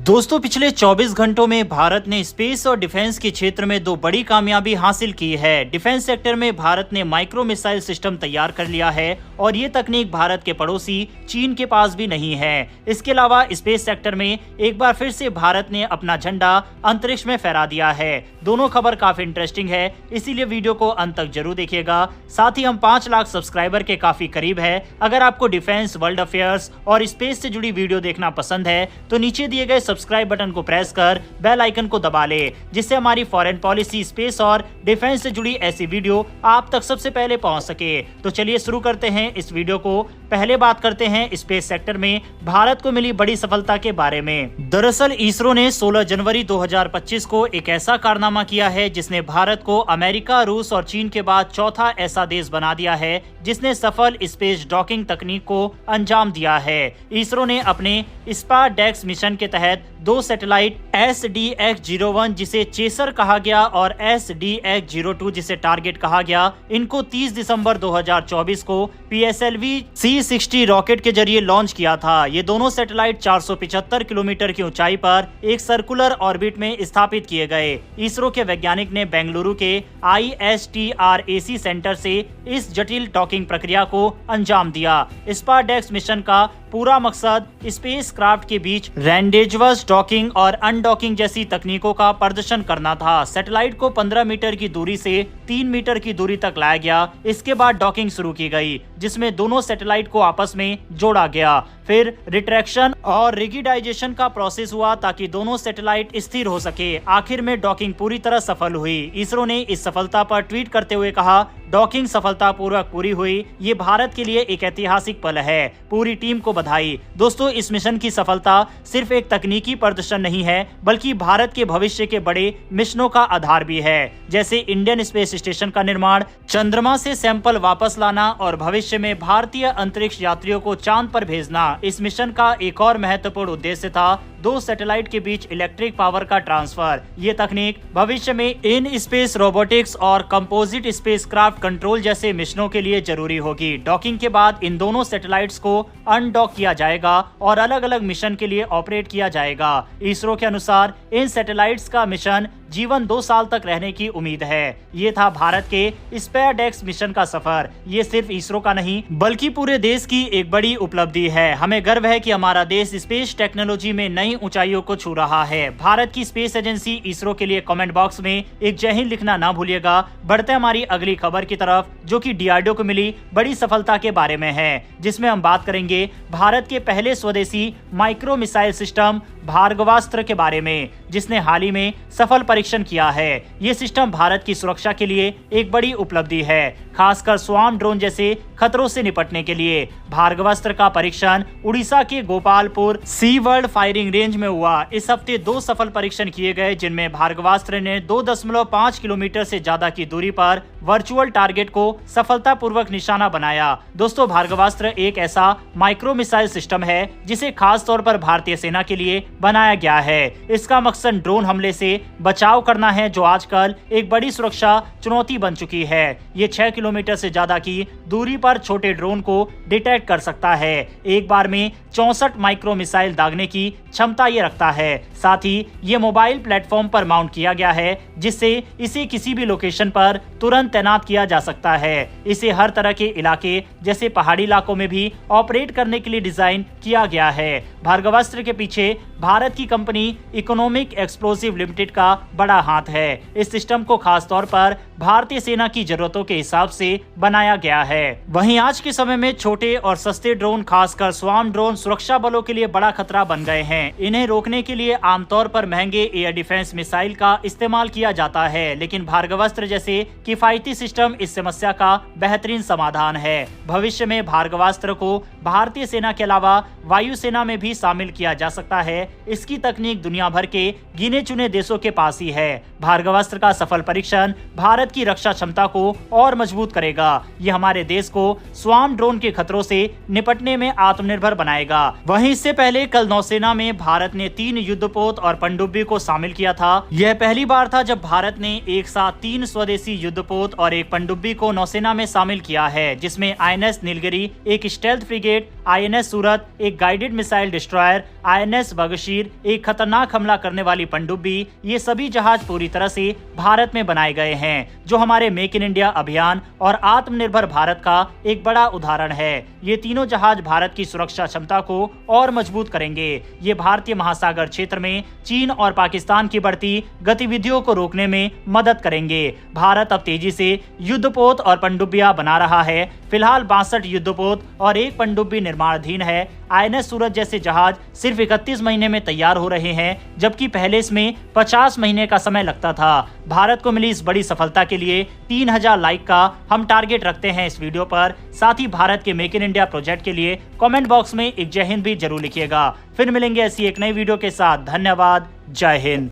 दोस्तों, पिछले 24 घंटों में भारत ने स्पेस और डिफेंस के क्षेत्र में दो बड़ी कामयाबी हासिल की है। डिफेंस सेक्टर में भारत ने माइक्रो मिसाइल सिस्टम तैयार कर लिया है और ये तकनीक भारत के पड़ोसी चीन के पास भी नहीं है। इसके अलावा स्पेस सेक्टर में एक बार फिर से भारत ने अपना झंडा अंतरिक्ष में फहरा दिया है। दोनों खबर काफी इंटरेस्टिंग है, इसीलिए वीडियो को अंत तक जरूर देखिएगा। साथ ही हम 5 लाख सब्सक्राइबर के काफी करीब है। अगर आपको डिफेंस, वर्ल्ड अफेयर्स और स्पेस से जुड़ी वीडियो देखना पसंद है तो नीचे दिए गए सब्सक्राइब बटन को प्रेस कर बेल आइकन को दबा ले, जिससे हमारी फॉरेन पॉलिसी, स्पेस और डिफेंस से जुड़ी ऐसी वीडियो आप तक सबसे पहले पहुंच सके। तो चलिए शुरू करते हैं इस वीडियो को। पहले बात करते हैं स्पेस सेक्टर में भारत को मिली बड़ी सफलता के बारे में। दरअसल इसरो ने 16 जनवरी 2025 को एक ऐसा कारनामा किया है जिसने भारत को अमेरिका, रूस और चीन के बाद चौथा ऐसा देश बना दिया है जिसने सफल स्पेस डॉकिंग तकनीक को अंजाम दिया है। इसरो ने अपने स्पारडेक्स मिशन के तहत 2 सैटेलाइट SDX-01 जिसे चेसर कहा गया और SDX-02 जिसे टारगेट कहा गया, इनको 30 दिसंबर 2024 को PSLV C-60 रॉकेट के जरिए लॉन्च किया था। ये दोनों सैटेलाइट 475 किलोमीटर की ऊंचाई पर एक सर्कुलर ऑर्बिट में स्थापित किए गए। इसरो के वैज्ञानिक ने बेंगलुरु के ISTRAC सेंटर से इस जटिल डॉकिंग प्रक्रिया को अंजाम दिया। स्पारडेक्स मिशन का पूरा मकसद स्पेस क्राफ्ट के बीच रेंडेजवस डॉकिंग और अनडॉकिंग जैसी तकनीकों का प्रदर्शन करना था। सैटेलाइट को 15 मीटर की दूरी से 3 मीटर की दूरी तक लाया गया। इसके बाद डॉकिंग शुरू की गई, जिसमें दोनों सैटेलाइट को आपस में जोड़ा गया। फिर रिट्रैक्शन और रिगिडाइजेशन का प्रोसेस हुआ ताकि दोनों सैटेलाइट स्थिर हो सके। आखिर में डॉकिंग पूरी तरह सफल हुई। इसरो ने इस सफलता पर ट्वीट करते हुए कहा, डॉकिंग सफलतापूर्वक पूरी हुई। ये भारत के लिए एक ऐतिहासिक पल है। पूरी टीम को बधाई। दोस्तों, इस मिशन की सफलता सिर्फ एक तकनीकी प्रदर्शन नहीं है, बल्कि भारत के भविष्य के बड़े मिशनों का आधार भी है, जैसे इंडियन स्पेस स्टेशन का निर्माण, चंद्रमा से सैंपल वापस लाना और भविष्य में भारतीय अंतरिक्ष यात्रियों को चांद पर भेजना। इस मिशन का एक और महत्वपूर्ण उद्देश्य था 2 सैटेलाइट के बीच इलेक्ट्रिक पावर का ट्रांसफर। ये तकनीक भविष्य में इन स्पेस रोबोटिक्स और कंपोजिट स्पेस क्राफ्ट कंट्रोल जैसे मिशनों के लिए जरूरी होगी। डॉकिंग के बाद इन दोनों सैटेलाइट्स को अनडॉक किया जाएगा और अलग अलग मिशन के लिए ऑपरेट किया जाएगा। इसरो के अनुसार इन सैटेलाइट्स का मिशन जीवन 2 साल तक रहने की उम्मीद है। ये था भारत के स्पेसडेक्स मिशन का सफर। ये सिर्फ इसरो का नहीं, बल्कि पूरे देश की एक बड़ी उपलब्धि है। हमें गर्व है कि हमारा देश स्पेस टेक्नोलॉजी में नई ऊंचाइयों को छू रहा है। भारत की स्पेस एजेंसी इसरो के लिए कमेंट बॉक्स में एक जय हिंद लिखना ना भूलिएगा। बढ़ते हमारी अगली खबर की तरफ, जो कि DRDO को मिली बड़ी सफलता के बारे में है, जिसमें हम बात करेंगे भारत के पहले स्वदेशी माइक्रो मिसाइल सिस्टम भार्गवास्त्र के बारे में, जिसने हाल ही में सफल परीक्षण किया है। ये सिस्टम भारत की सुरक्षा के लिए एक बड़ी उपलब्धि है, खासकर स्वार्म ड्रोन जैसे खतरों से निपटने के लिए। भार्गवास्त्र का परीक्षण उड़ीसा के गोपालपुर सी वर्ल्ड फायरिंग रेंज में हुआ। इस हफ्ते 2 सफल परीक्षण किए गए, जिनमें भार्गवास्त्र ने 2.5 किलोमीटर से ज्यादा की दूरी पर वर्चुअल टारगेट को सफलतापूर्वक निशाना बनाया। दोस्तों, भार्गवास्त्र एक ऐसा माइक्रो मिसाइल सिस्टम है जिसे खास तौर पर भारतीय सेना के लिए बनाया गया है। इसका मकसद ड्रोन हमले से बचाव करना है, जो आजकल एक बड़ी सुरक्षा चुनौती बन चुकी है। ये 6 किलोमीटर से ज्यादा की दूरी पर छोटे ड्रोन को डिटेक्ट कर सकता है। एक बार में 64 माइक्रो मिसाइल दागने की क्षमता ये रखता है। साथ ही ये मोबाइल प्लेटफॉर्म पर माउंट किया गया है, जिससे इसे किसी भी लोकेशन पर तुरंत तैनात किया जा सकता है। इसे हर तरह के इलाके जैसे पहाड़ी इलाकों में भी ऑपरेट करने के लिए डिजाइन किया गया है। भार्गवास्त्र के पीछे भारत की कंपनी इकोनॉमिक एक्सप्लोसिव लिमिटेड का बड़ा हाथ है। इस सिस्टम को खास तौर पर भारतीय सेना की जरूरतों के हिसाब से बनाया गया है। वहीं आज के समय में छोटे और सस्ते ड्रोन, खासकर स्वार्म ड्रोन, सुरक्षा बलों के लिए बड़ा खतरा बन गए हैं। इन्हें रोकने के लिए आमतौर पर महंगे एयर डिफेंस मिसाइल का इस्तेमाल किया जाता है, लेकिन भार्गवास्त्र जैसे किफायती सिस्टम इस समस्या का बेहतरीन समाधान है। भविष्य में भार्गवास्त्र को भारतीय सेना के अलावा वायुसेना में भी शामिल किया जा सकता है। इसकी तकनीक दुनिया भर के गिने चुने देशों के पास ही है। भार्गवास्त्र का सफल परीक्षण भारत की रक्षा क्षमता को और मजबूत करेगा। ये हमारे देश को स्वार्म ड्रोन के खतरों से निपटने में आत्मनिर्भर बनाएगा। जाएगा। वहीं इससे पहले कल नौसेना में भारत ने 3 युद्धपोत और पनडुब्बी को शामिल किया था। यह पहली बार था जब भारत ने एक साथ 3 स्वदेशी युद्धपोत और एक पनडुब्बी को नौसेना में शामिल किया है, जिसमें INS नीलगिरी, एक स्टेल्थ फ्रिगेट, INS सूरत, एक गाइडेड मिसाइल डिस्ट्रॉयर, INS बगशीर, एक खतरनाक हमला करने वाली पनडुब्बी, ये सभी जहाज पूरी तरह से भारत में बनाए गए हैं, जो हमारे मेक इन इंडिया अभियान और आत्मनिर्भर भारत का एक बड़ा उदाहरण है। ये तीनों जहाज भारत की सुरक्षा क्षमता को और मजबूत करेंगे। ये भारतीय महासागर क्षेत्र में चीन और पाकिस्तान की बढ़ती गतिविधियों को रोकने में मदद करेंगे। भारत अब तेजी से युद्धपोत और पनडुब्बियां बना रहा है। फिलहाल 62 युद्धपोत और एक पनडुब्बी निर्माणाधीन है। INS सूरत जैसे जहाज सिर्फ 31 महीने में तैयार हो रहे हैं, जबकि पहले इसमें 50 महीने का समय लगता था। भारत को मिली इस बड़ी सफलता के लिए 3000 लाइक का हम टारगेट रखते हैं इस वीडियो पर। साथ ही भारत के मेक इन इंडिया प्रोजेक्ट के लिए कमेंट बॉक्स में एक जय हिंद भी जरूर लिखिएगा। फिर मिलेंगे ऐसी एक नई वीडियो के साथ। धन्यवाद। जय हिंद।